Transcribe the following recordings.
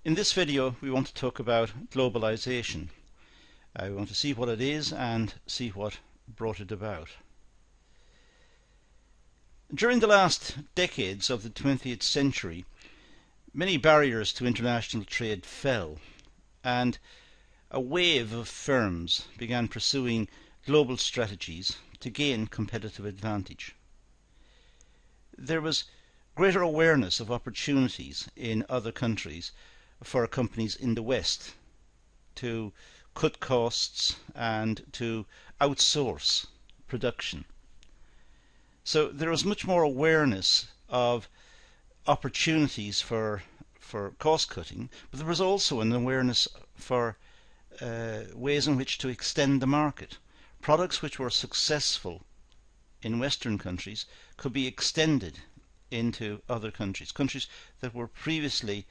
In this video we want to talk about globalization. We want to see what it is and see what brought it about. During the last decades of the 20th century, many barriers to international trade fell, and a wave of firms began pursuing global strategies to gain competitive advantage. There was greater awareness of opportunities in other countries for companies in the West to cut costs and to outsource production. So there was much more awareness of opportunities for cost cutting, but there was also an awareness for ways in which to extend the market. Products which were successful in Western countries could be extended into other countries, countries that were previously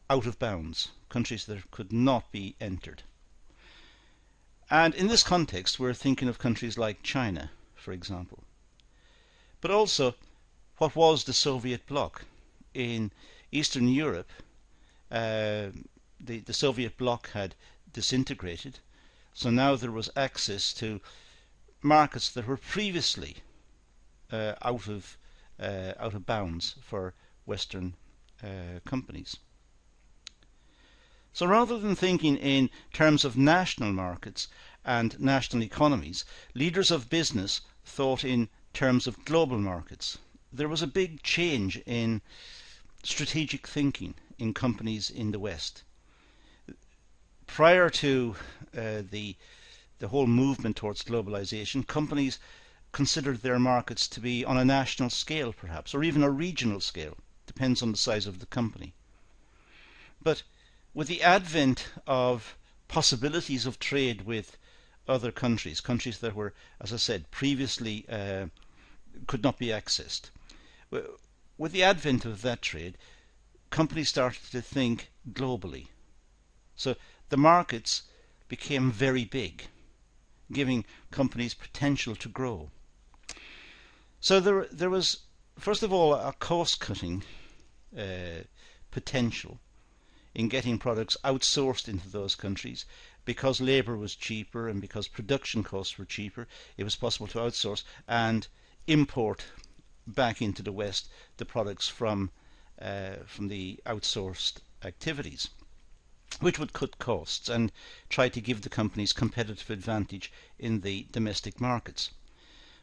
out of bounds, countries that could not be entered. And in this context we're thinking of countries like China, for example. But also what was the Soviet bloc. In Eastern Europe, the Soviet bloc had disintegrated, so now there was access to markets that were previously out of bounds for Western companies. So rather than thinking in terms of national markets and national economies, leaders of business thought in terms of global markets. There was a big change in strategic thinking in companies in the West. Prior to the whole movement towards globalization, companies considered their markets to be on a national scale perhaps, or even a regional scale, depends on the size of the company. But with the advent of possibilities of trade with other countries, countries that were, as I said, previously could not be accessed, with the advent of that trade, companies started to think globally. So the markets became very big, giving companies potential to grow. So there was, first of all, a cost-cutting potential in getting products outsourced into those countries. Because labour was cheaper and because production costs were cheaper, it was possible to outsource and import back into the West the products from the outsourced activities, which would cut costs and try to give the companies competitive advantage in the domestic markets.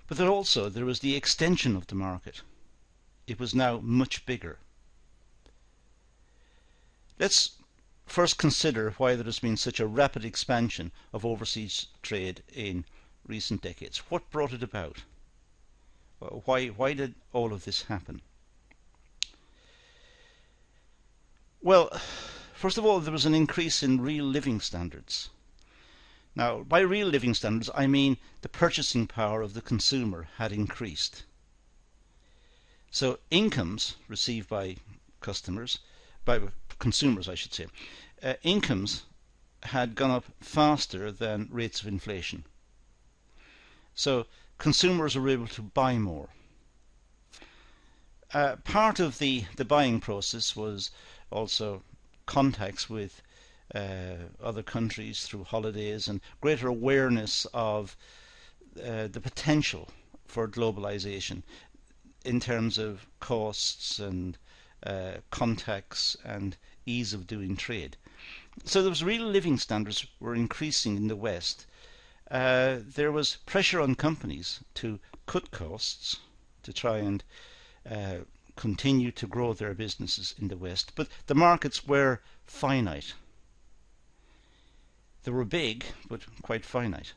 But there was the extension of the market. It was now much bigger. Let's first consider why there has been such a rapid expansion of overseas trade in recent decades. What brought it about? Why did all of this happen? Well, first of all, there was an increase in real living standards. Now, by real living standards, I mean the purchasing power of the consumer had increased. So incomes received by consumers, I should say, incomes had gone up faster than rates of inflation. So consumers were able to buy more. Part of the buying process was also contacts with other countries through holidays and greater awareness of the potential for globalization in terms of costs and contacts and ease of doing trade. So there was real living standards were increasing in the West. There was pressure on companies to cut costs to try and continue to grow their businesses in the West, but the markets were finite. They were big, but quite finite.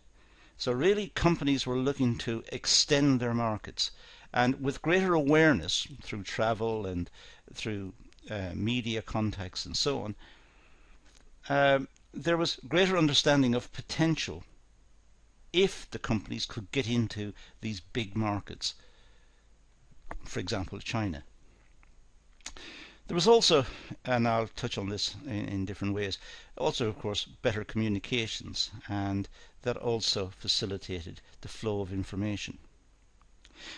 So really companies were looking to extend their markets, and with greater awareness through travel and through media contacts and so on, there was greater understanding of potential if the companies could get into these big markets, for example China. There was also, and I'll touch on this in different ways, also of course better communications, and that also facilitated the flow of information.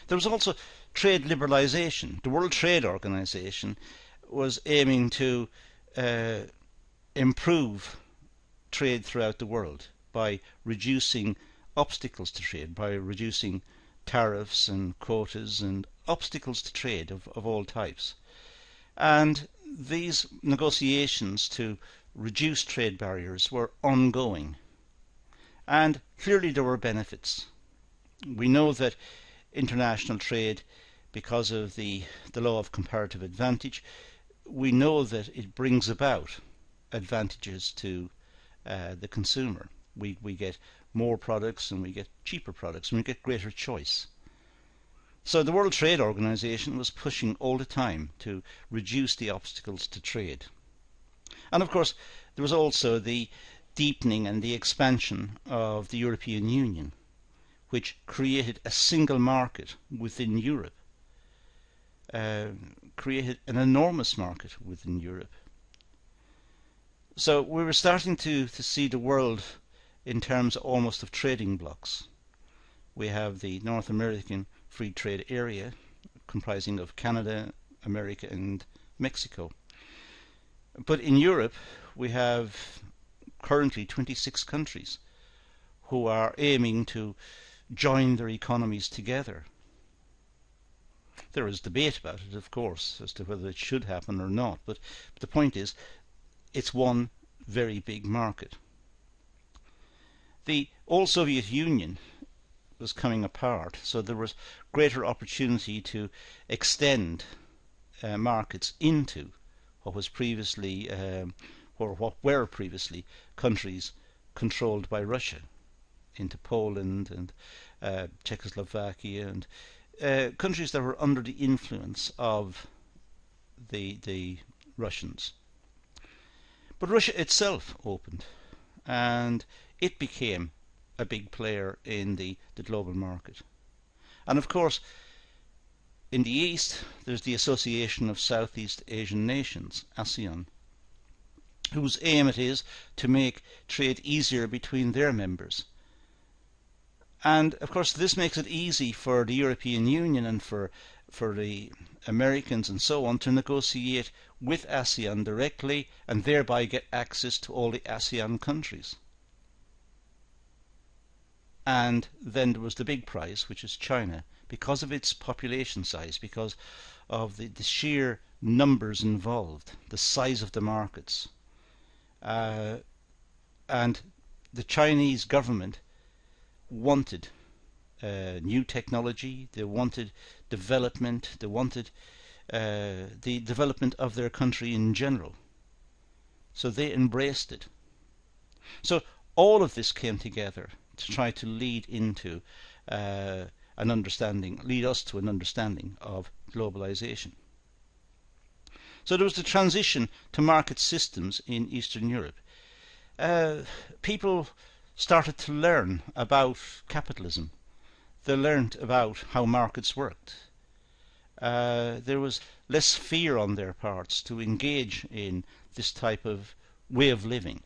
There was also trade liberalisation. The World Trade Organization was aiming to improve trade throughout the world by reducing obstacles to trade, by reducing tariffs and quotas and obstacles to trade of all types. And these negotiations to reduce trade barriers were ongoing. And clearly there were benefits. We know that international trade, because of the law of comparative advantage, we know that it brings about advantages to the consumer. We get more products and we get cheaper products and we get greater choice. So the World Trade Organization was pushing all the time to reduce the obstacles to trade. And of course there was also the deepening and the expansion of the European Union, which created a single market within Europe, created an enormous market within Europe. So we were starting to see the world in terms almost of trading blocks. We have the North American Free Trade Area, comprising of Canada, America and Mexico. But in Europe we have currently 26 countries who are aiming to join their economies together. There is debate about it, of course, as to whether it should happen or not, but the point is, it's one very big market. The old Soviet Union was coming apart, so there was greater opportunity to extend markets into what was previously, or what were previously countries controlled by Russia, into Poland and Czechoslovakia and countries that were under the influence of the Russians. But Russia itself opened, and it became a big player in the global market. And of course, in the East, there's the Association of Southeast Asian Nations, ASEAN, whose aim it is to make trade easier between their members. And of course this makes it easy for the European Union and for the Americans and so on to negotiate with ASEAN directly and thereby get access to all the ASEAN countries. And then there was the big prize, which is China, because of its population size, because of the sheer numbers involved, the size of the markets. And the Chinese government wanted new technology, they wanted development, they wanted the development of their country in general. So they embraced it. So all of this came together to try to lead into an understanding, lead us to an understanding of globalization. So there was the transition to market systems in Eastern Europe. People started to learn about capitalism. They learned about how markets worked. There was less fear on their parts to engage in this type of way of living.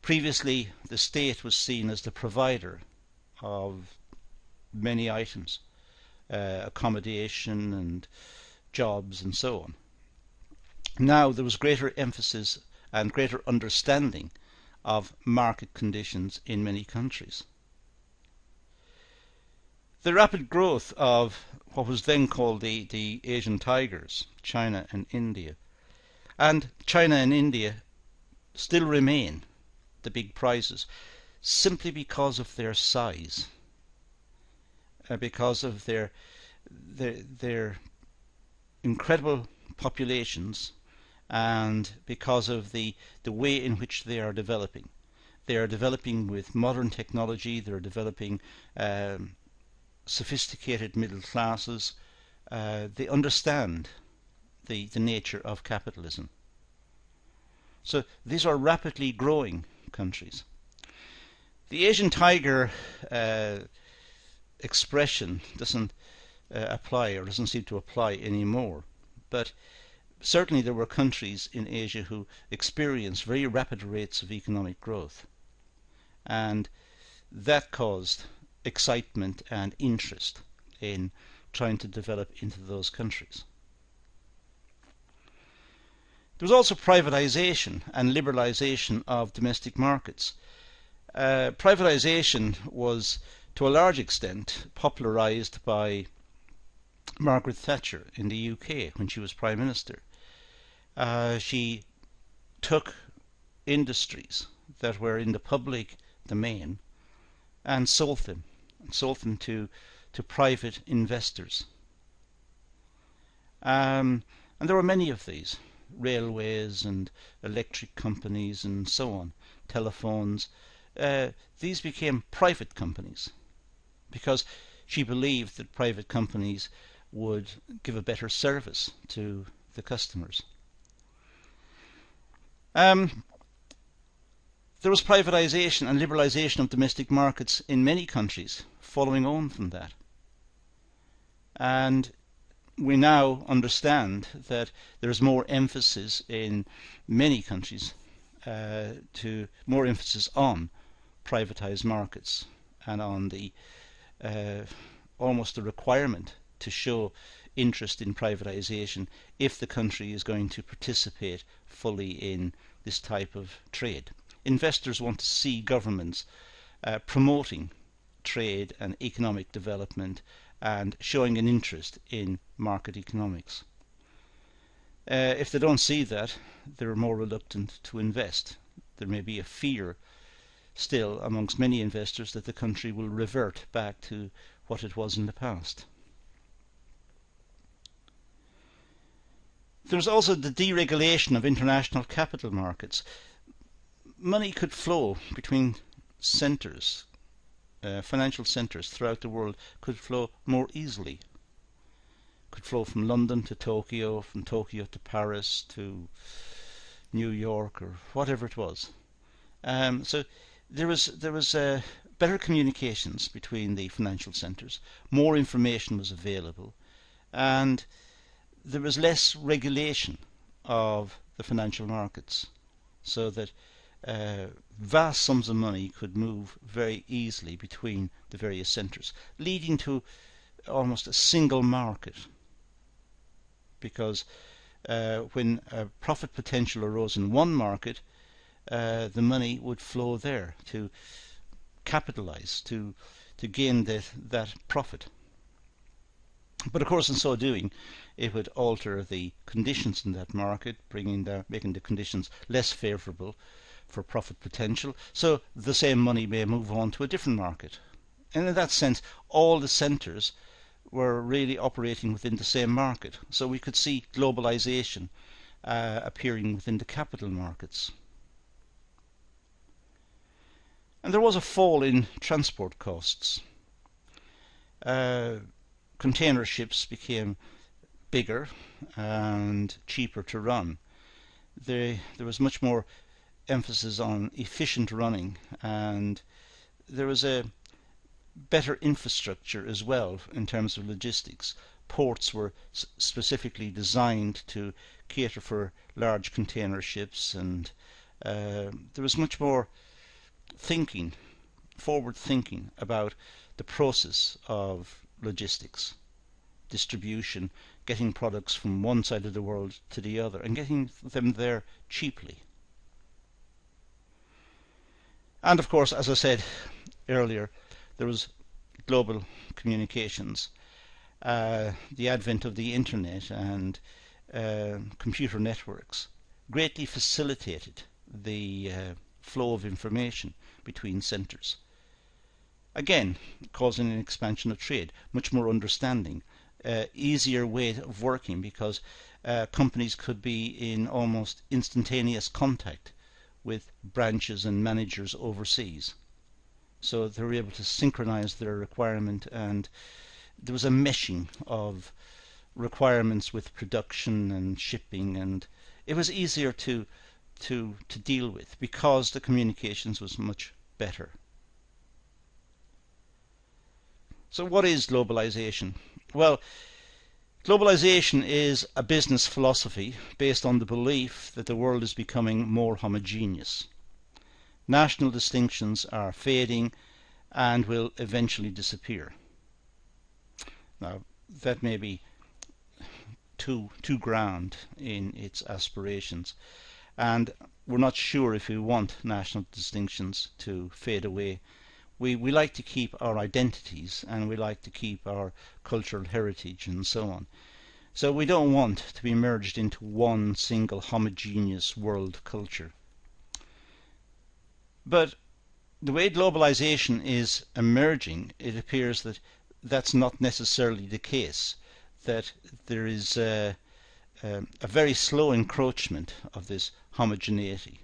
Previously, the state was seen as the provider of many items, accommodation and jobs and so on. Now there was greater emphasis and greater understanding of market conditions in many countries. The rapid growth of what was then called the Asian tigers, China and India. And China and India still remain the big prizes simply because of their size, because of their incredible populations, and because of the way in which they are developing. They are developing with modern technology, they're developing sophisticated middle classes. They understand the nature of capitalism. So these are rapidly growing countries. The Asian tiger expression doesn't apply, or doesn't seem to apply anymore, but certainly there were countries in Asia who experienced very rapid rates of economic growth, and that caused excitement and interest in trying to develop into those countries. There was also privatization and liberalization of domestic markets. Privatization was, to a large extent, popularized by Margaret Thatcher in the UK when she was Prime Minister. She took industries that were in the public domain and sold them to private investors. And there were many of these, railways and electric companies and so on, telephones. These became private companies because she believed that private companies would give a better service to the customers. There was privatization and liberalization of domestic markets in many countries following on from that. And we now understand that there is more emphasis in many countries more emphasis on privatized markets and on the almost a requirement to show interest in privatization if the country is going to participate fully in this type of trade. Investors want to see governments promoting trade and economic development and showing an interest in market economics. If they don't see that, they're more reluctant to invest. There may be a fear still amongst many investors that the country will revert back to what it was in the past. There's also the deregulation of international capital markets. Money could flow between centres, financial centres throughout the world could flow more easily. Could flow from London to Tokyo, from Tokyo to Paris to New York or whatever it was. So there was better communications between the financial centres, more information was available, and there was less regulation of the financial markets, so that vast sums of money could move very easily between the various centres, leading to almost a single market. Because when a profit potential arose in one market, the money would flow there to capitalize, to gain that profit. But of course, in so doing, it would alter the conditions in that market, making the conditions less favourable for profit potential. So the same money may move on to a different market. And in that sense, all the centres were really operating within the same market. So we could see globalisation appearing within the capital markets. And there was a fall in transport costs. Container ships became bigger and cheaper to run. There was much more emphasis on efficient running, and there was a better infrastructure as well in terms of logistics. Ports were specifically designed to cater for large container ships, and there was much more forward thinking about the process of logistics, distribution, getting products from one side of the world to the other and getting them there cheaply. And of course, as I said earlier, there was global communications. The advent of the internet and computer networks greatly facilitated the flow of information between centres. Again, causing an expansion of trade, much more understanding, easier way of working, because companies could be in almost instantaneous contact with branches and managers overseas. So they were able to synchronize their requirement, and there was a meshing of requirements with production and shipping, and it was easier to deal with because the communications was much better. So what is globalization? Well, globalization is a business philosophy based on the belief that the world is becoming more homogeneous. National distinctions are fading and will eventually disappear. Now, that may be too grand in its aspirations, and we're not sure if we want national distinctions to fade away. We like to keep our identities, and we like to keep our cultural heritage and so on. So we don't want to be merged into one single homogeneous world culture. But the way globalisation is emerging, it appears that that's not necessarily the case, that there is a very slow encroachment of this homogeneity,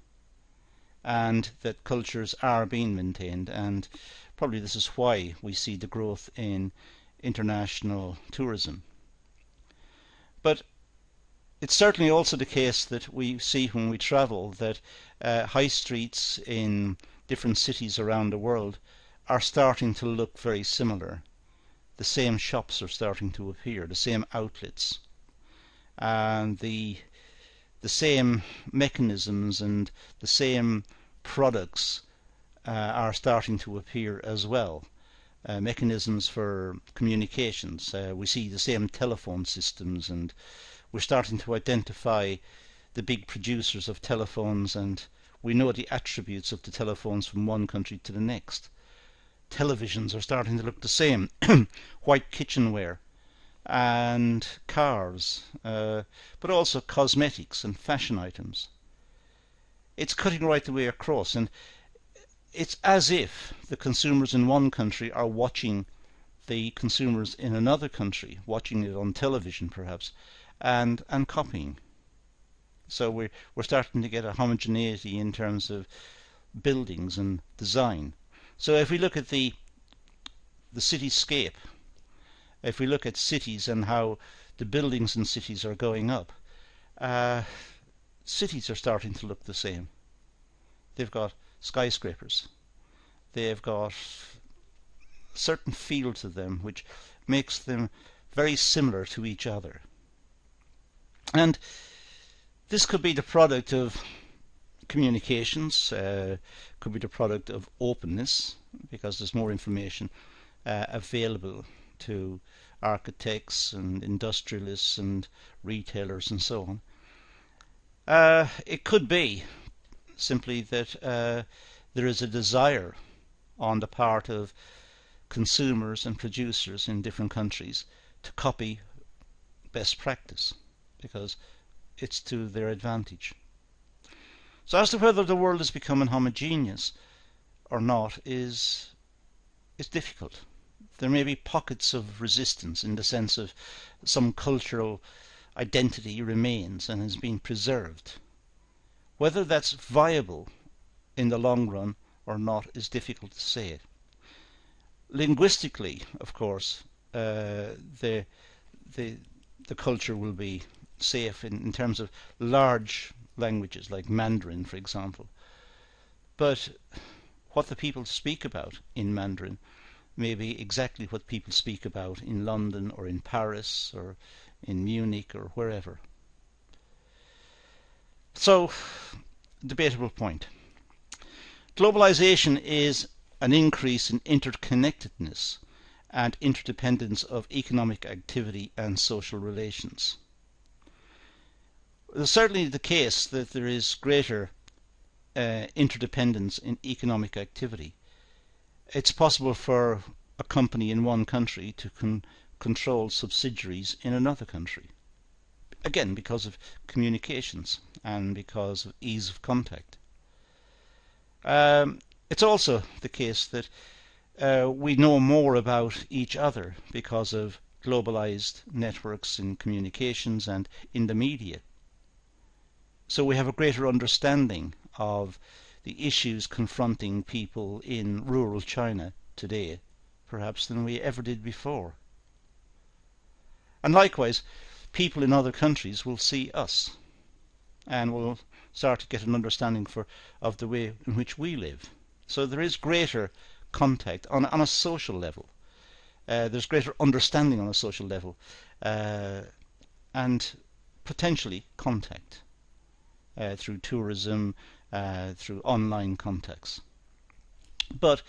and that cultures are being maintained, and probably this is why we see the growth in international tourism. But it's certainly also the case that we see when we travel that high streets in different cities around the world are starting to look very similar. The same shops are starting to appear, the same outlets, and the same mechanisms and the same products are starting to appear as well. Mechanisms for communications. We see the same telephone systems, and we're starting to identify the big producers of telephones, and we know the attributes of the telephones from one country to the next. Televisions are starting to look the same. White kitchenware and cars, but also cosmetics and fashion items. It's cutting right the way across, and it's as if the consumers in one country are watching the consumers in another country, watching it on television perhaps, and copying. So we're starting to get a homogeneity in terms of buildings and design. So if we look at the cityscape, if we look at cities and how the buildings in cities are going up, cities are starting to look the same. They've got skyscrapers. They've got a certain feel to them which makes them very similar to each other. And this could be the product of communications, could be the product of openness, because there's more information available to architects and industrialists and retailers and so on. It could be simply that there is a desire on the part of consumers and producers in different countries to copy best practice, because it's to their advantage. So as to whether the world is becoming homogeneous or not is difficult. There may be pockets of resistance in the sense of some cultural identity remains and is being preserved. Whether that's viable in the long run or not is difficult to say. Linguistically, of course, the culture will be safe in terms of large languages like Mandarin, for example. But what the people speak about in Mandarin may be exactly what people speak about in London or in Paris or in Munich or wherever. So, debatable point. Globalisation is an increase in interconnectedness and interdependence of economic activity and social relations. It's certainly the case that there is greater interdependence in economic activity. It's possible for a company in one country to control subsidiaries in another country. Again, because of communications and because of ease of contact. It's also the case that we know more about each other because of globalized networks in communications and in the media. So we have a greater understanding of the issues confronting people in rural China today, perhaps, than we ever did before. And likewise, people in other countries will see us and will start to get an understanding of the way in which we live. So there is greater contact on a social level. There's greater understanding on a social level, and potentially contact through tourism, through online contacts. But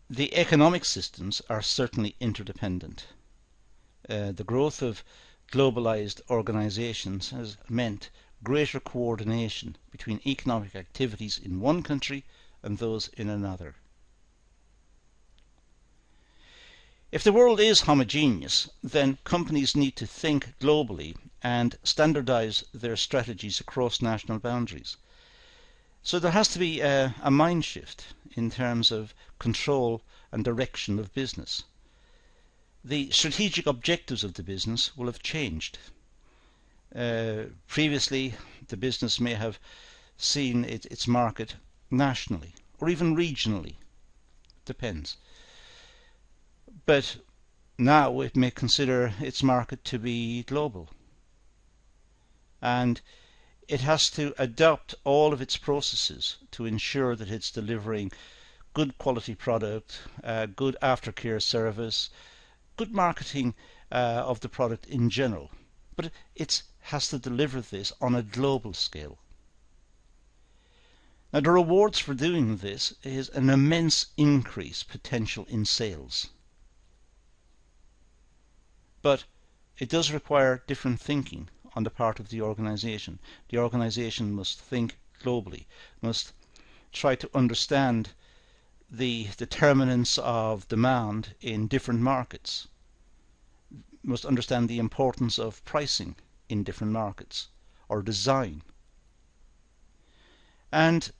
the economic systems are certainly interdependent. The growth of globalized organizations has meant greater coordination between economic activities in one country and those in another. If the world is homogeneous, then companies need to think globally and standardize their strategies across national boundaries. So there has to be a mind shift in terms of control and direction of business. The strategic objectives of the business will have changed. Previously, the business may have seen its market nationally or even regionally. Depends. But now it may consider its market to be global. And it has to adopt all of its processes to ensure that it's delivering good quality product, good aftercare service, good marketing of the product in general. But it has to deliver this on a global scale. Now, the rewards for doing this is an immense increase potential in sales. But it does require different thinking on the part of the organization. The organization must think globally, must try to understand the determinants of demand in different markets, must understand the importance of pricing in different markets, or design. And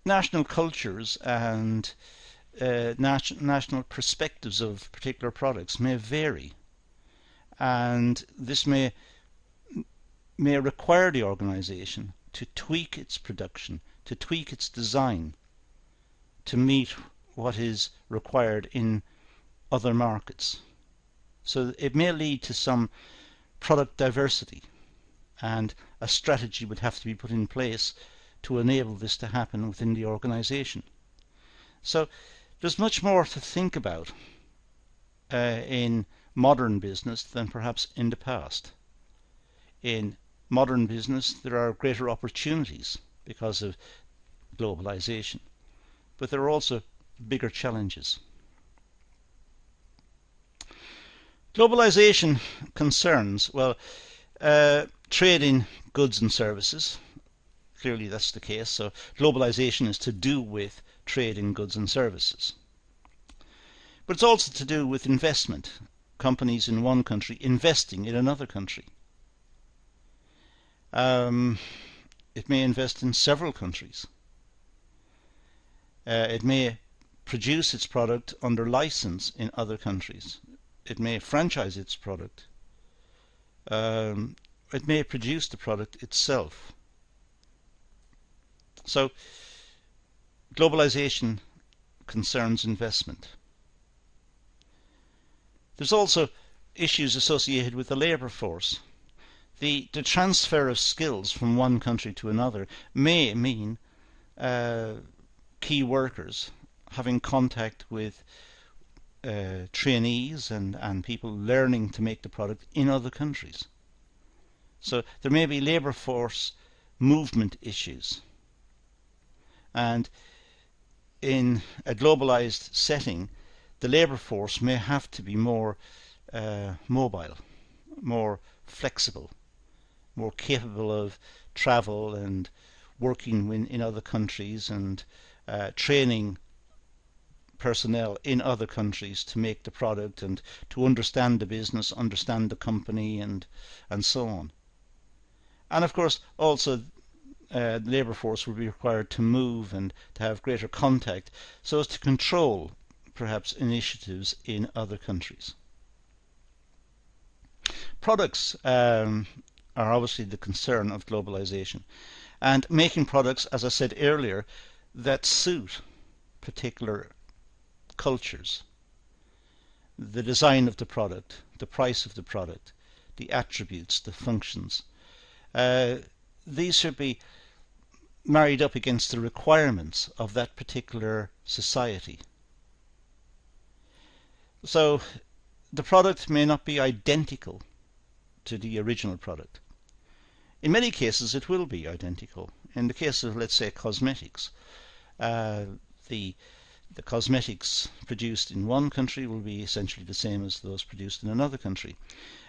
national cultures and national perspectives of particular products may vary, and this may require the organization to tweak its production, to tweak its design, to meet what is required in other markets. So it may lead to some product diversity, and a strategy would have to be put in place to enable this to happen within the organization. So there's much more to think about in modern business than perhaps in the past. In modern business, there are greater opportunities because of globalization, but there are also bigger challenges. Globalization concerns, well, trade in goods and services. Clearly that's the case. So globalization is to do with trade in goods and services. But it's also to do with investment. Companies in one country investing in another country. It may invest in several countries. It may produce its product under license in other countries. It may franchise its product. It may produce the product itself. So globalization concerns investment. There's also issues associated with the labour force. The transfer of skills from one country to another may mean key workers having contact with trainees and people learning to make the product in other countries. So there may be labour force movement issues. And in a globalized setting, the labour force may have to be more mobile, more flexible, more capable of travel and working in other countries and training personnel in other countries to make the product and to understand the business, understand the company, and so on. And of course also the labour force will be required to move and to have greater contact so as to control perhaps initiatives in other countries. Products are obviously the concern of globalization, and making products, as I said earlier, that suit particular cultures, the design of the product, the price of the product, the attributes, the functions. These should be married up against the requirements of that particular society. So the product may not be identical to the original product. In many cases it will be identical. In the case of, let's say, cosmetics, the cosmetics produced in one country will be essentially the same as those produced in another country.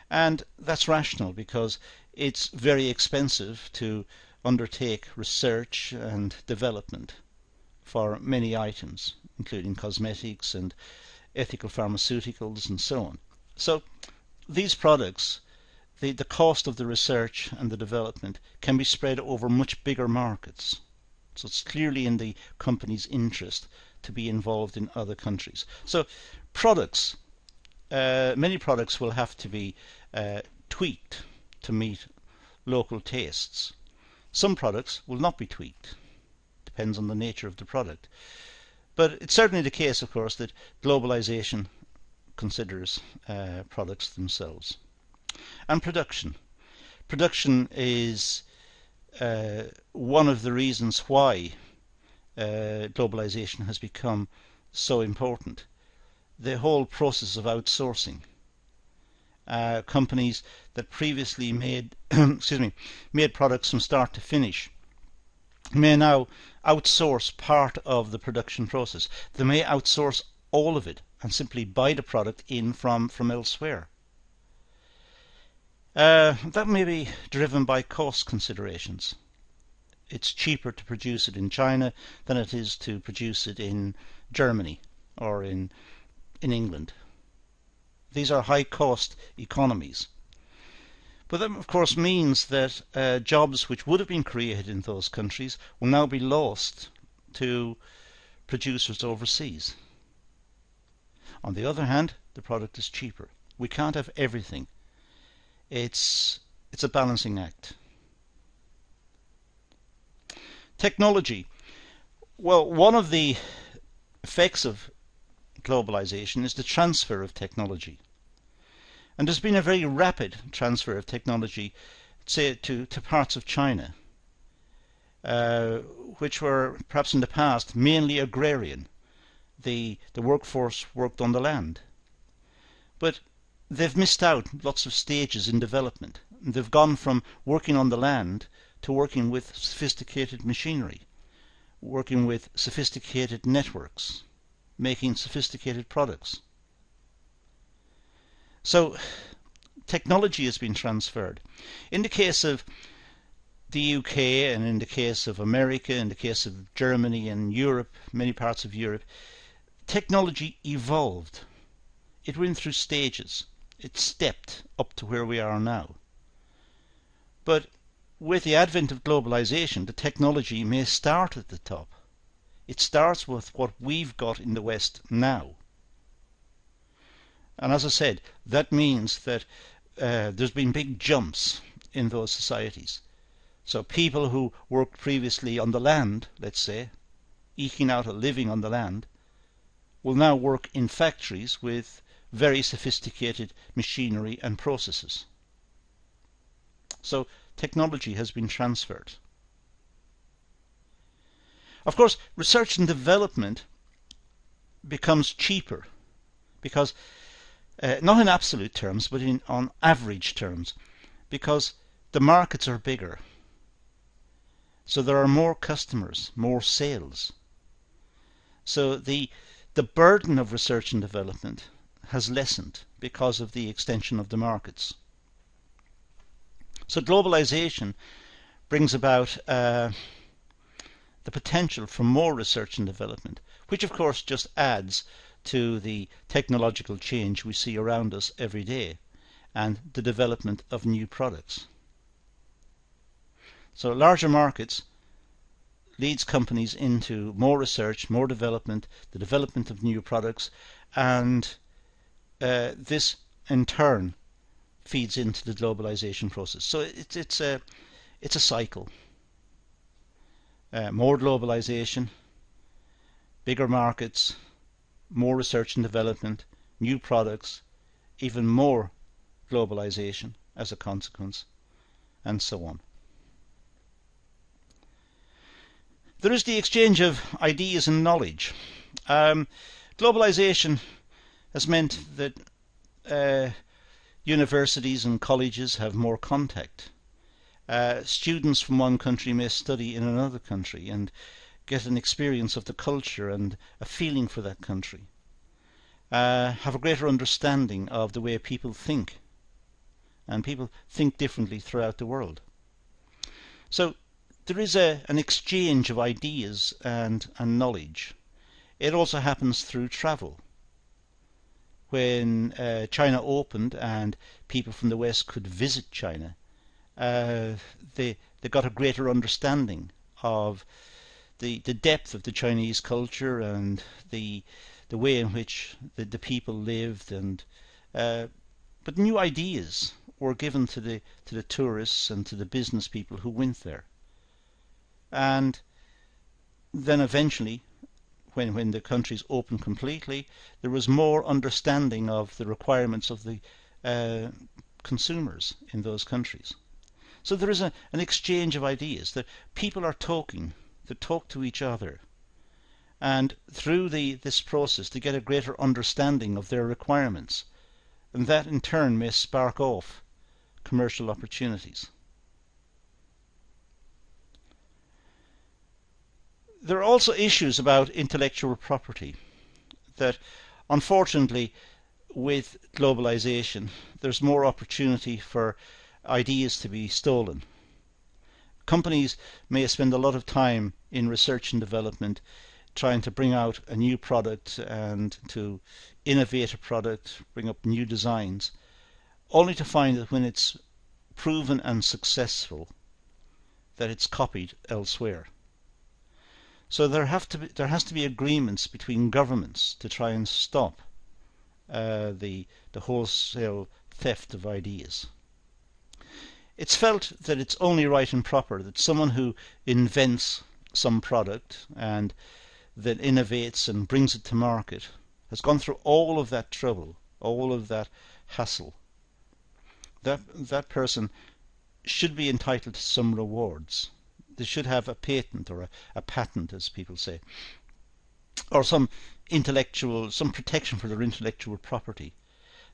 And that's rational because it's very expensive to undertake research and development for many items, including cosmetics and ethical pharmaceuticals and so on. So these products, the cost of the research and the development can be spread over much bigger markets. So it's clearly in the company's interest to be involved in other countries. So products, many products will have to be tweaked to meet local tastes. Some products will not be tweaked. Depends on the nature of the product. But it's certainly the case, of course, that globalization considers products themselves. And production. Production is one of the reasons why globalization has become so important. The whole process of outsourcing. Companies that previously made made products from start to finish may now outsource part of the production process. They may outsource all of it and simply buy the product in from elsewhere. That may be driven by cost considerations. It's cheaper to produce it in China than it is to produce it in Germany or in England. These are high cost economies. But that of course means that jobs which would have been created in those countries will now be lost to producers overseas. On the other hand, the product is cheaper. We can't have everything. It's a balancing act. Technology. Well, one of the effects of globalization is the transfer of technology. And there's been a very rapid transfer of technology, say, to parts of China, which were perhaps in the past mainly agrarian. The workforce worked on the land. But they've missed out lots of stages in development. They've gone from working on the land to working with sophisticated machinery, working with sophisticated networks, making sophisticated products. So technology has been transferred. In the case of the UK and in the case of America, in the case of Germany and Europe, many parts of Europe, technology evolved. It went through stages. It stepped up to where we are now. But with the advent of globalization, the technology may start at the top. It starts with what we've got in the West now. And as I said, that means that there's been big jumps in those societies. So people who worked previously on the land, let's say, eking out a living on the land, will now work in factories with very sophisticated machinery and processes. So technology has been transferred. Of course, research and development becomes cheaper because not in absolute terms, but on average terms, because the markets are bigger. So there are more customers, more sales. So the burden of research and development has lessened because of the extension of the markets. So globalization brings about the potential for more research and development, which of course just adds to the technological change we see around us every day and the development of new products. So larger markets leads companies into more research, more development, the development of new products, and this in turn feeds into the globalization process. So it's a cycle. More globalization, bigger markets, more research and development, new products, even more globalization as a consequence, and so on. There is the exchange of ideas and knowledge. Globalization has meant that universities and colleges have more contact. Students from one country may study in another country and get an experience of the culture and a feeling for that country. Have a greater understanding of the way people think. and people think differently throughout the world. So there is an exchange of ideas and knowledge. It also happens through travel. When China opened and people from the West could visit China, they got a greater understanding of the depth of the Chinese culture and the way in which the people lived, and but new ideas were given to the tourists and to the business people who went there. And then eventually, when the countries opened completely, there was more understanding of the requirements of the consumers in those countries. So there is an exchange of ideas, that people are talking, they talk to each other, and through this process they get a greater understanding of their requirements, and that in turn may spark off commercial opportunities. There are also issues about intellectual property that, unfortunately, with globalisation, there's more opportunity for ideas to be stolen. Companies may spend a lot of time in research and development trying to bring out a new product and to innovate a product, bring up new designs, only to find that when it's proven and successful, that it's copied elsewhere. So there has to be agreements between governments to try and stop the wholesale theft of ideas. It's felt that it's only right and proper that someone who invents some product and then innovates and brings it to market has gone through all of that trouble, all of that hassle. That person should be entitled to some rewards. They should have a patent or a patent, as people say, or some protection for their intellectual property,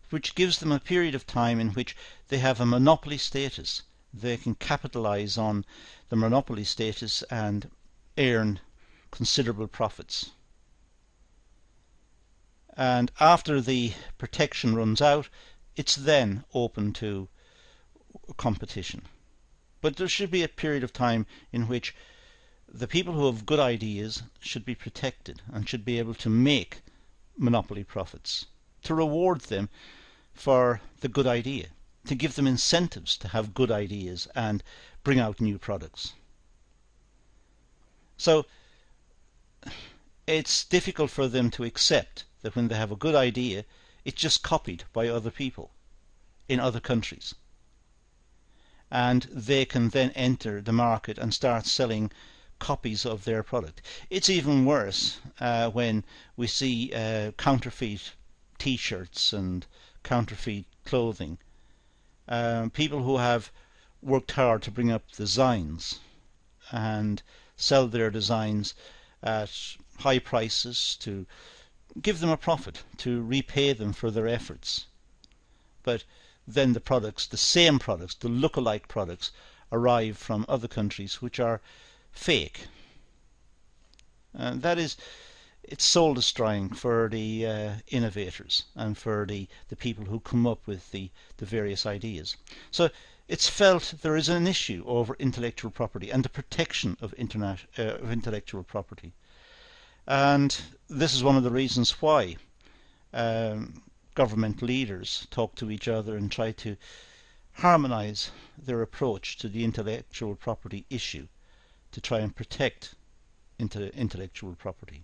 which gives them a period of time in which they have a monopoly status. They can capitalize on the monopoly status and earn considerable profits. And after the protection runs out, it's then open to competition. But there should be a period of time in which the people who have good ideas should be protected and should be able to make monopoly profits, to reward them for the good idea, to give them incentives to have good ideas and bring out new products. So it's difficult for them to accept that when they have a good idea, it's just copied by other people in other countries. And they can then enter the market and start selling copies of their product. It's even worse when we see counterfeit t-shirts and counterfeit clothing. People who have worked hard to bring up designs and sell their designs at high prices to give them a profit, to repay them for their efforts. But then the products, the same products, the look-alike products, arrive from other countries which are fake. That is, it's soul destroying for the innovators and for the people who come up with the various ideas. So it's felt there is an issue over intellectual property and the protection of intellectual property. And this is one of the reasons why government leaders talk to each other and try to harmonize their approach to the intellectual property issue to try and protect intellectual property.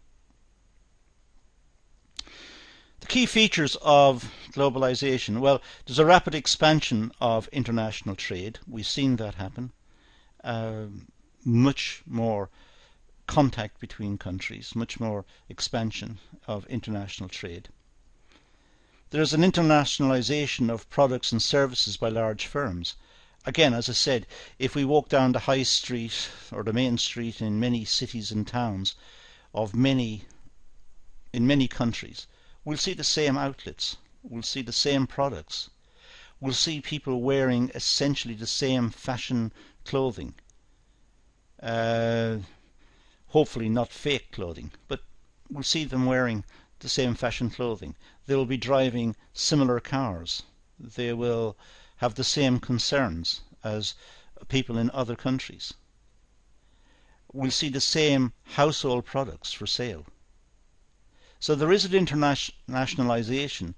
The key features of globalisation, well, there's a rapid expansion of international trade. We've seen that happen. Much more contact between countries, much more expansion of international trade. There's an internationalisation of products and services by large firms. Again, as I said, if we walk down the high street or the main street in many cities and towns in many countries, we'll see the same outlets, we'll see the same products, we'll see people wearing essentially the same fashion clothing. Hopefully not fake clothing, but we'll see them wearing the same fashion clothing. They will be driving similar cars. They will have the same concerns as people in other countries. We'll see the same household products for sale. So there is an internationalisation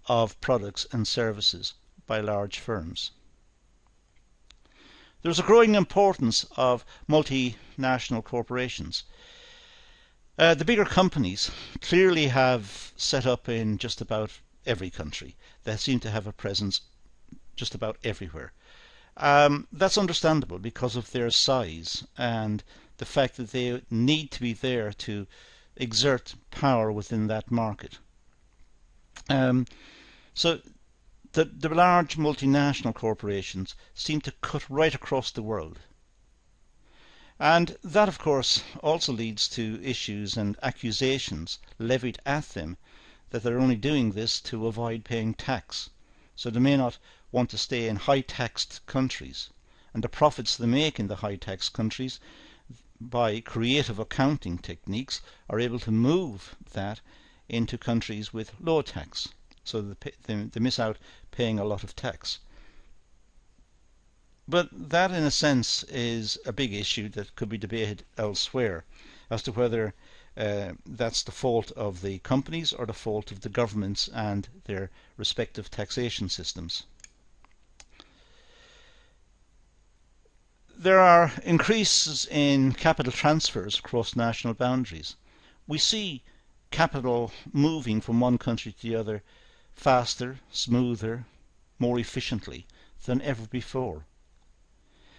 of products and services by large firms. There's a growing importance of multinational corporations. The bigger companies clearly have set up in just about every country. They seem to have a presence just about everywhere. That's understandable because of their size and the fact that they need to be there to exert power within that market. So the large multinational corporations seem to cut right across the world. And that, of course, also leads to issues and accusations levied at them that they're only doing this to avoid paying tax. So they may not want to stay in high-taxed countries. And the profits they make in the high-tax countries, by creative accounting techniques, are able to move that into countries with low tax. So they miss out paying a lot of tax. But that, in a sense, is a big issue that could be debated elsewhere as to whether that's the fault of the companies or the fault of the governments and their respective taxation systems. There are increases in capital transfers across national boundaries. We see capital moving from one country to the other faster, smoother, more efficiently than ever before.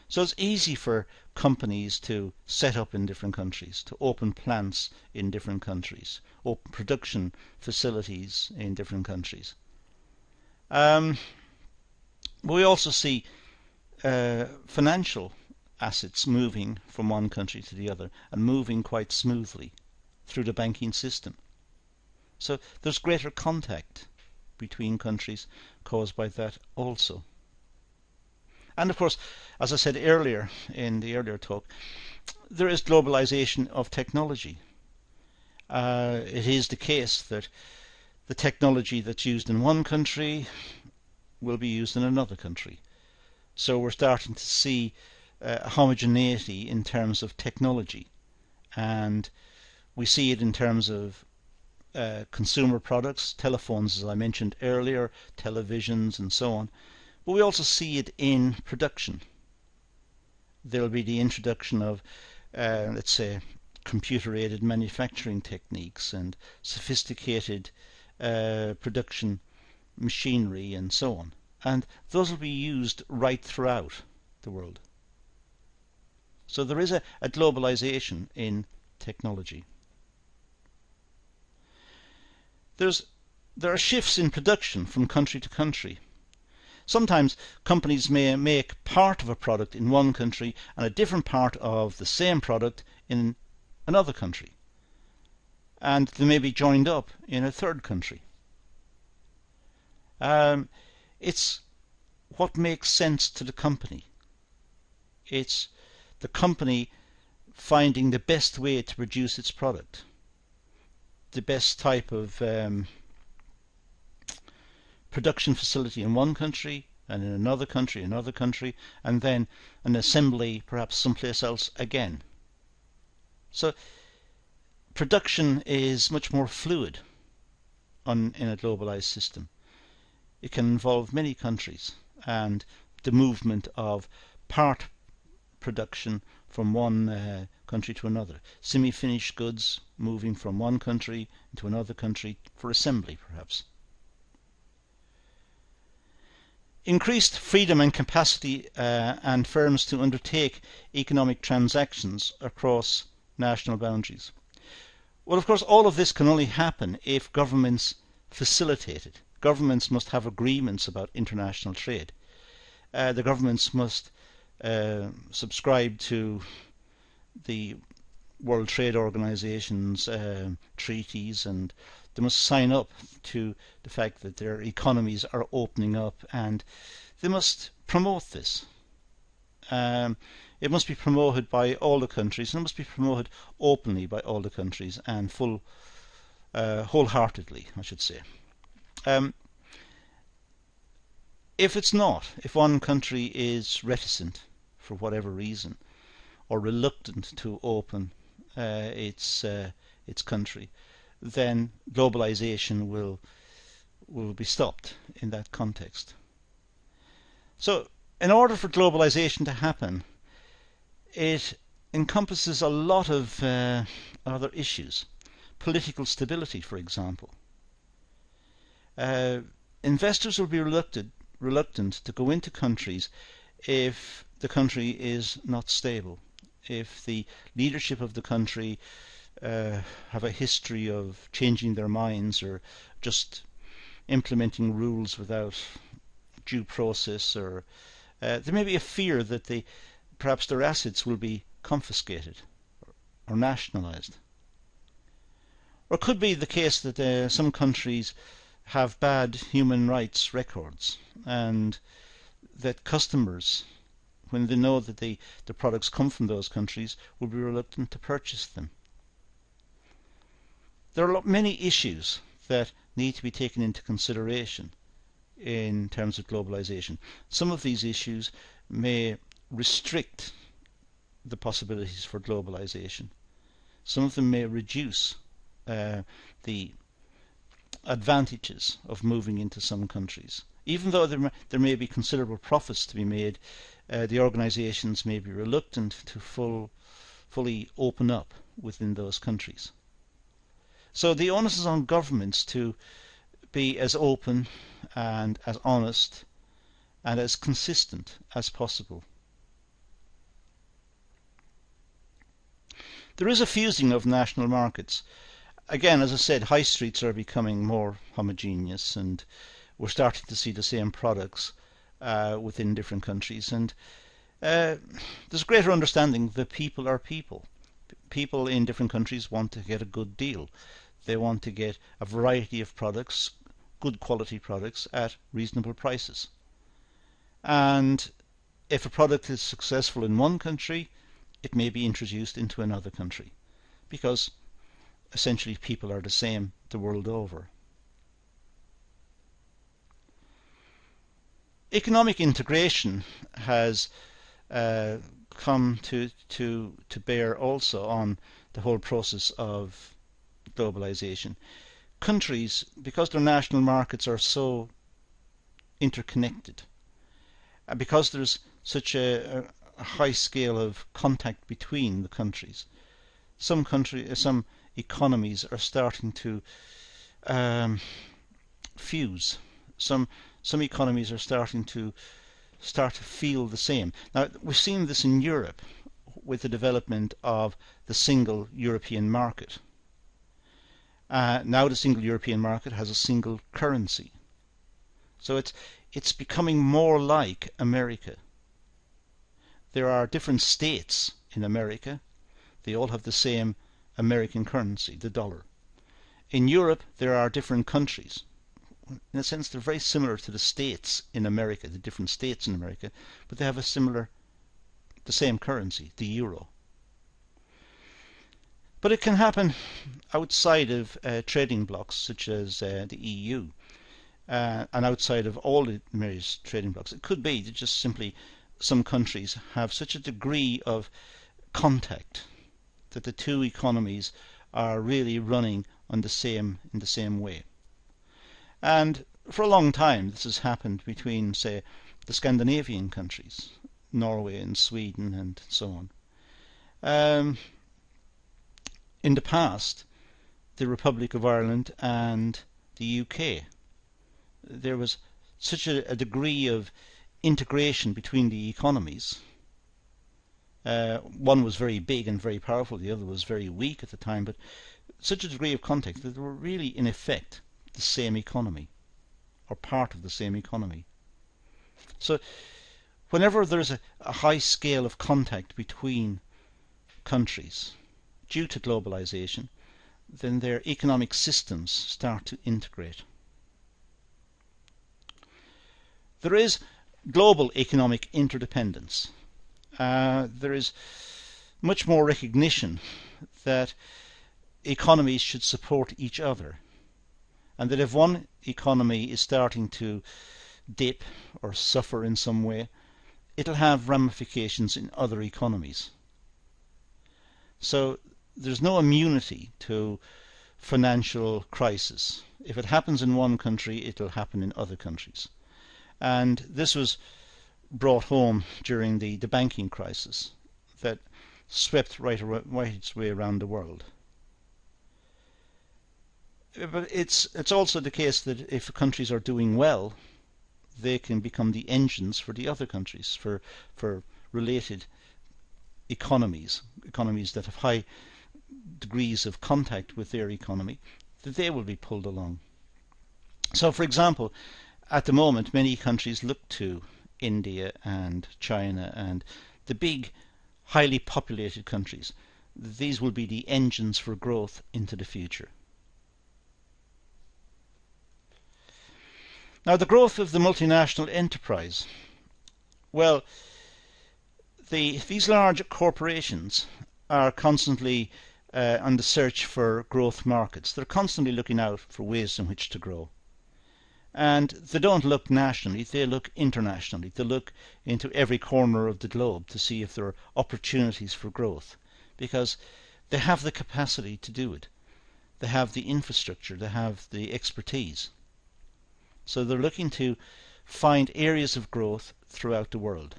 So it's easy for companies to set up in different countries, to open plants in different countries, open production facilities in different countries. We also see financial assets moving from one country to the other and moving quite smoothly through the banking system. So there's greater contact between countries caused by that also. And of course, as I said earlier in the earlier talk, there is globalisation of technology. It is the case that the technology that's used in one country will be used in another country. So we're starting to see homogeneity in terms of technology, and we see it in terms of consumer products, telephones, as I mentioned earlier, televisions and so on. But we also see it in production. There will be the introduction of, let's say, computer-aided manufacturing techniques and sophisticated production machinery and so on. And those will be used right throughout the world. So there is a globalization in technology. There are shifts in production from country to country. Sometimes companies may make part of a product in one country and a different part of the same product in another country. And they may be joined up in a third country. It's what makes sense to the company. It's the company finding the best way to produce its product, the best type of production facility in one country and in another country, and then an assembly perhaps someplace else again. So production is much more fluid in a globalized system. It can involve many countries and the movement of part production from one country to another. Semi-finished goods moving from one country into another country for assembly perhaps. Increased freedom and capacity and firms to undertake economic transactions across national boundaries. Well, of course, all of this can only happen if governments facilitate it. Governments must have agreements about international trade. The governments must subscribe to the World Trade Organization's treaties, and they must sign up to the fact that their economies are opening up, and they must promote this. It must be promoted by all the countries, and it must be promoted openly by all the countries and wholeheartedly, I should say. If it's not, if one country is reticent for whatever reason, or reluctant to open its country, then globalization will be stopped in that context. So, in order for globalization to happen, it encompasses a lot of other issues. Political stability, for example. Investors will be reluctant to go into countries if the country is not stable, if the leadership of the country have a history of changing their minds or just implementing rules without due process, or there may be a fear that perhaps their assets will be confiscated or nationalised. Or it could be the case that some countries have bad human rights records, and that customers, when they know that the products come from those countries, will be reluctant to purchase them. There are many issues that need to be taken into consideration in terms of globalization. Some of these issues may restrict the possibilities for globalization. Some of them may reduce the advantages of moving into some countries. Even though there may be considerable profits to be made, the organizations may be reluctant to fully open up within those countries. So the onus is on governments to be as open and as honest and as consistent as possible. There is a fusing of national markets. Again, as I said, high streets are becoming more homogeneous, and we're starting to see the same products within different countries. And there's a greater understanding that people are people. People in different countries want to get a good deal. They want to get a variety of products, good quality products, at reasonable prices. And if a product is successful in one country, it may be introduced into another country, because essentially people are the same the world over. Economic integration has come to bear also on the whole process of globalization. Countries, because their national markets are so interconnected, and because there's such a high scale of contact between the countries, some economies are starting to fuse. Some economies are starting to feel the same. Now, we've seen this in Europe with the development of the single European market. Now the single European market has a single currency. So it's becoming more like America. There are different states in America. They all have the same American currency, the dollar. In Europe, there are different countries. In a sense, they're very similar to the states in America, the different states in America, but they have the same currency, the euro. But it can happen outside of trading blocs such as the EU, and outside of all the various trading blocs. It could be that just simply some countries have such a degree of contact that the two economies are really running in the same way. And for a long time this has happened between, say, the Scandinavian countries, Norway and Sweden and so on. In the past, the Republic of Ireland and the UK, there was such a degree of integration between the economies. One was very big and very powerful, the other was very weak at the time, but such a degree of contact that they were really in effect the same economy, or part of the same economy. So whenever there's a high scale of contact between countries due to globalization, then their economic systems start to integrate. There is global economic interdependence. There is much more recognition that economies should support each other, and that if one economy is starting to dip or suffer in some way, it'll have ramifications in other economies. So there's no immunity to financial crisis. If it happens in one country, it'll happen in other countries. And this was brought home during the banking crisis that swept right its way around the world. But it's also the case that if countries are doing well, they can become the engines for the other countries, for related economies that have high degrees of contact with their economy, that they will be pulled along. So, for example, at the moment, many countries look to India and China and the big, highly populated countries. These will be the engines for growth into the future. Now, the growth of the multinational enterprise. Well, these large corporations are constantly on the search for growth markets. They're constantly looking out for ways in which to grow. And they don't look nationally, they look internationally. They look into every corner of the globe to see if there are opportunities for growth, because they have the capacity to do it. They have the infrastructure, they have the expertise. So they're looking to find areas of growth throughout the world.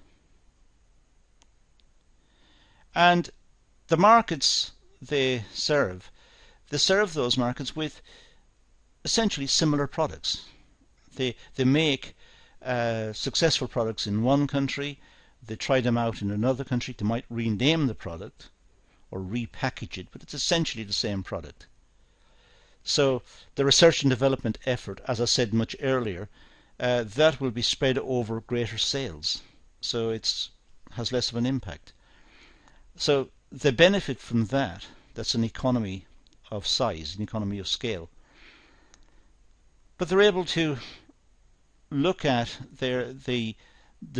And the markets they serve those markets with essentially similar products. They make successful products in one country, they try them out in another country, they might rename the product or repackage it, but it's essentially the same product. So the research and development effort, as I said much earlier, that will be spread over greater sales, so it has less of an impact. So they benefit from that. That's an economy of size, an economy of scale. But they're able to look at the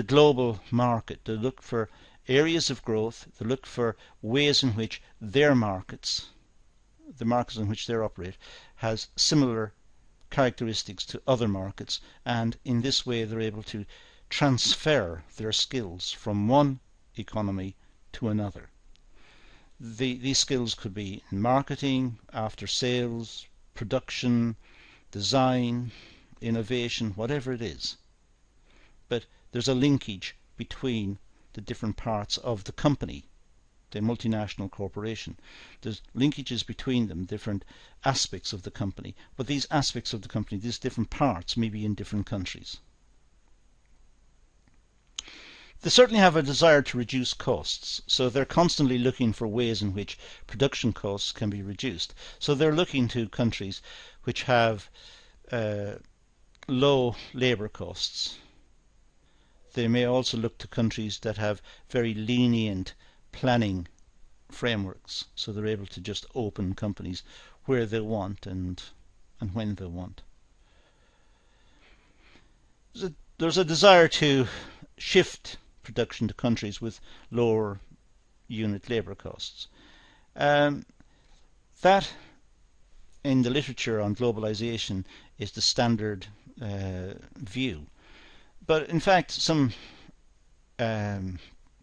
global market. They look for areas of growth. They look for ways in which their markets, the markets in which they operate, has similar characteristics to other markets, and in this way they're able to transfer their skills from one economy to another. These skills could be in marketing, after sales, production, design, innovation, whatever it is. But there's a linkage between the different parts of the company, the multinational corporation. There's linkages between them, different aspects of the company. But these aspects of the company, these different parts, may be in different countries. They certainly have a desire to reduce costs, so they're constantly looking for ways in which production costs can be reduced. So they're looking to countries which have low labour costs. They may also look to countries that have very lenient planning frameworks, so they're able to just open companies where they want and when they want. There's a desire to shift production to countries with lower unit labour costs. That, in the literature on globalisation, is the standard view. But in fact, some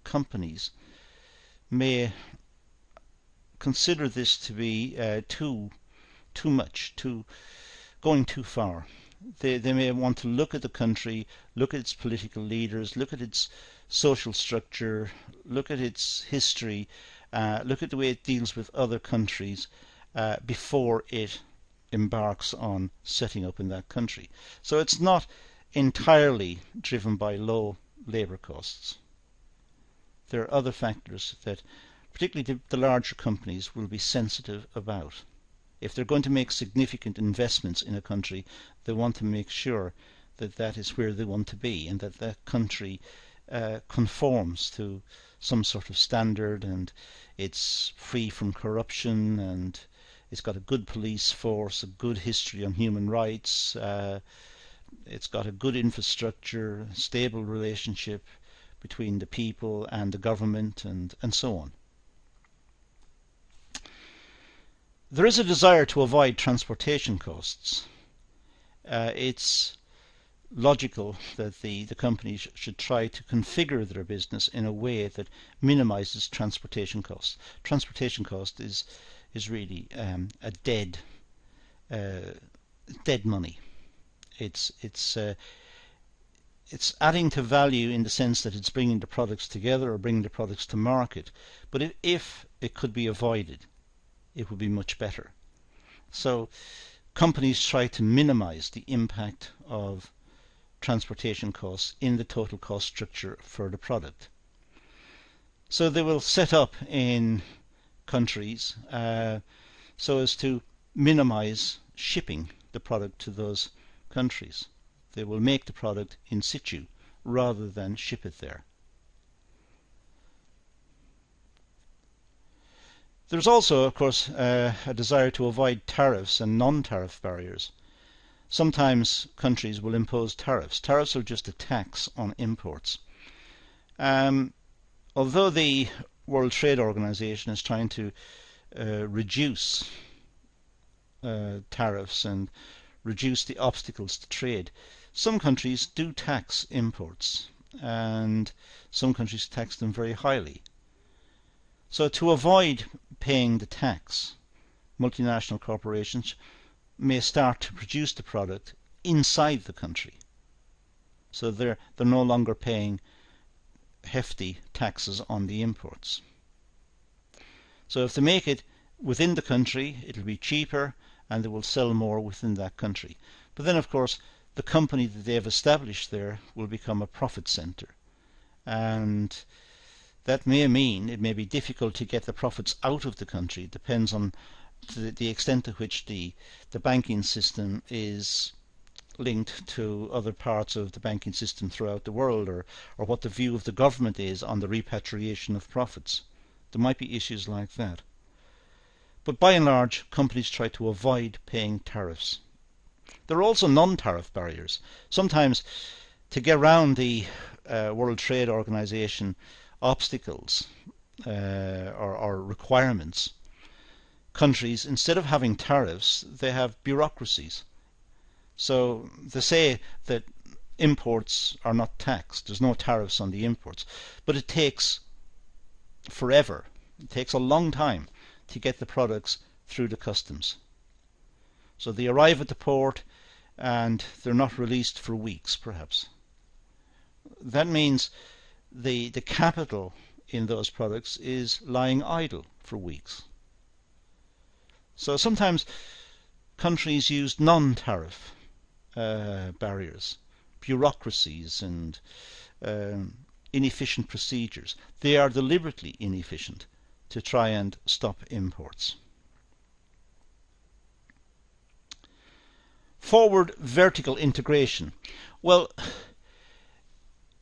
companies may consider this to be too much, going too far. They may want to look at the country, look at its political leaders, look at its social structure, look at its history, look at the way it deals with other countries before it embarks on setting up in that country. So it's not entirely driven by low labour costs. There are other factors that particularly the larger companies will be sensitive about. If they're going to make significant investments in a country, they want to make sure that that is where they want to be and that that country conforms to some sort of standard, and it's free from corruption, and it's got a good police force, a good history on human rights, it's got a good infrastructure, stable relationship between the people and the government, and so on. There is a desire to avoid transportation costs. It's logical that the companies should try to configure their business in a way that minimizes transportation costs. Transportation cost is really a dead money. It's adding to value in the sense that it's bringing the products together or bringing the products to market. But if it could be avoided, it would be much better. So companies try to minimize the impact of transportation costs in the total cost structure for the product. So they will set up in countries so as to minimize shipping the product to those countries. They will make the product in situ rather than ship it there. There's also, of course, a desire to avoid tariffs and non-tariff barriers. Sometimes countries will impose tariffs. Tariffs are just a tax on imports. Although the World Trade Organization is trying to reduce tariffs and reduce the obstacles to trade, some countries do tax imports, and some countries tax them very highly. So to avoid paying the tax, multinational corporations may start to produce the product inside the country. So they're no longer paying hefty taxes on the imports. So if they make it within the country, it'll be cheaper and they will sell more within that country. But then, of course, the company that they've established there will become a profit center. And that may mean it may be difficult to get the profits out of the country. It depends on the extent to which the banking system is linked to other parts of the banking system throughout the world, or what the view of the government is on the repatriation of profits. There might be issues like that. But by and large, companies try to avoid paying tariffs. There are also non-tariff barriers. Sometimes to get around the World Trade Organization obstacles or requirements, countries, instead of having tariffs, they have bureaucracies. So they say that imports are not taxed. There's no tariffs on the imports. But it takes forever. It takes a long time to get the products through the customs. So they arrive at the port and they're not released for weeks, perhaps. That means the capital in those products is lying idle for weeks. So sometimes countries use non-tariff barriers, bureaucracies and inefficient procedures. They are deliberately inefficient to try and stop imports. Forward vertical integration. Well,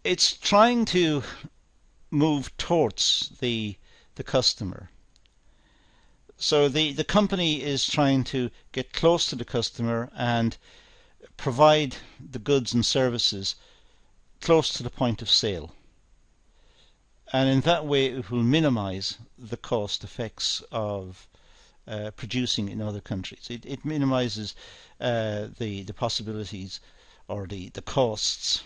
it's trying to move towards the customer. So the company is trying to get close to the customer and provide the goods and services close to the point of sale. And in that way it will minimize the cost effects of producing in other countries. It minimizes the possibilities or the costs,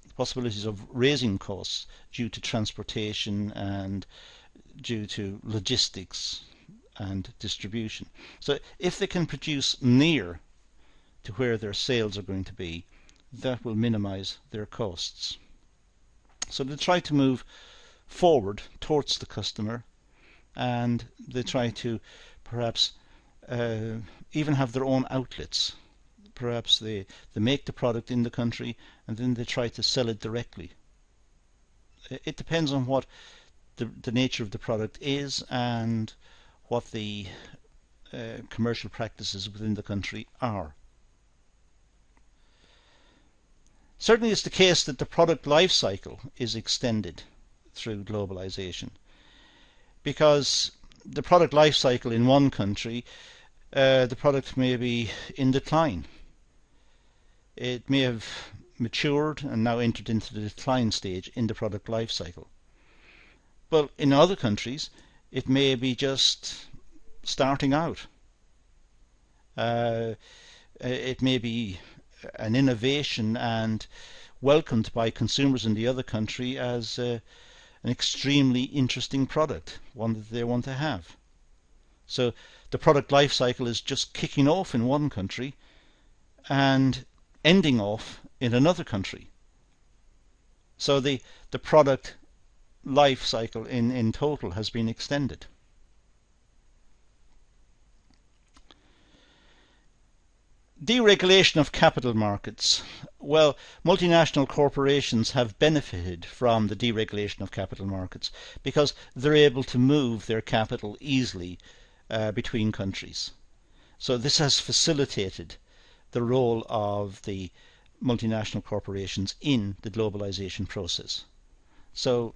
the possibilities of raising costs due to transportation and due to logistics and distribution. So if they can produce near to where their sales are going to be, that will minimize their costs. So they try to move forward towards the customer, and they try to perhaps even have their own outlets. Perhaps they make the product in the country and then they try to sell it directly. It depends on what the nature of the product is and what the commercial practices within the country are. Certainly it's the case that the product life cycle is extended through globalization, because the product life cycle in one country, the product may be in decline. It may have matured and now entered into the decline stage in the product life cycle. But in other countries it may be just starting out. It may be an innovation and welcomed by consumers in the other country as an extremely interesting product, one that they want to have. So the product life cycle is just kicking off in one country and ending off in another country. So the product life cycle in total has been extended. Deregulation of capital markets. Well, multinational corporations have benefited from the deregulation of capital markets because they're able to move their capital easily between countries. So this has facilitated the role of the multinational corporations in the globalisation process. So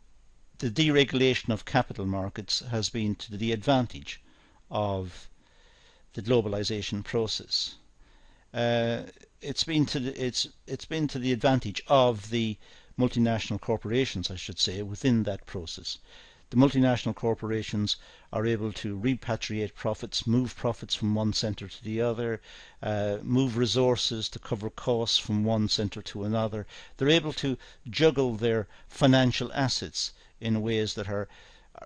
the deregulation of capital markets has been to the advantage of the globalisation process. It's been to the advantage of the multinational corporations, I should say, within that process. The multinational corporations are able to repatriate profits, move profits from one centre to the other, move resources to cover costs from one centre to another. They're able to juggle their financial assets in ways that are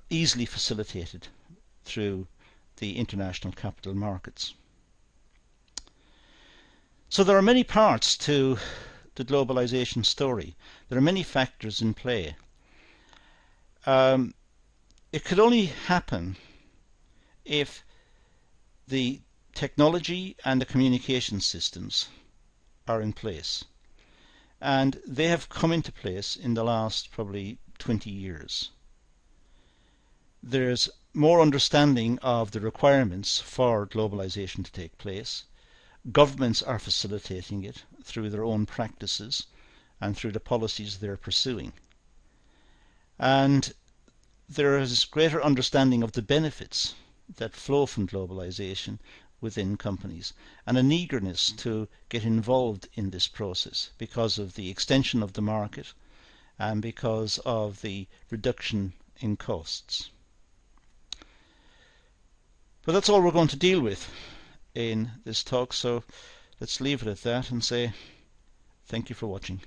easily facilitated through the international capital markets. So there are many parts to the globalisation story. There are many factors in play. It could only happen if the technology and the communication systems are in place. And they have come into place in the last probably 20 years. There's more understanding of the requirements for globalisation to take place. Governments are facilitating it through their own practices and through the policies they're pursuing. And there is greater understanding of the benefits that flow from globalisation within companies, and an eagerness to get involved in this process because of the extension of the market and because of the reduction in costs. But that's all we're going to deal with in this talk, so let's leave it at that and say thank you for watching.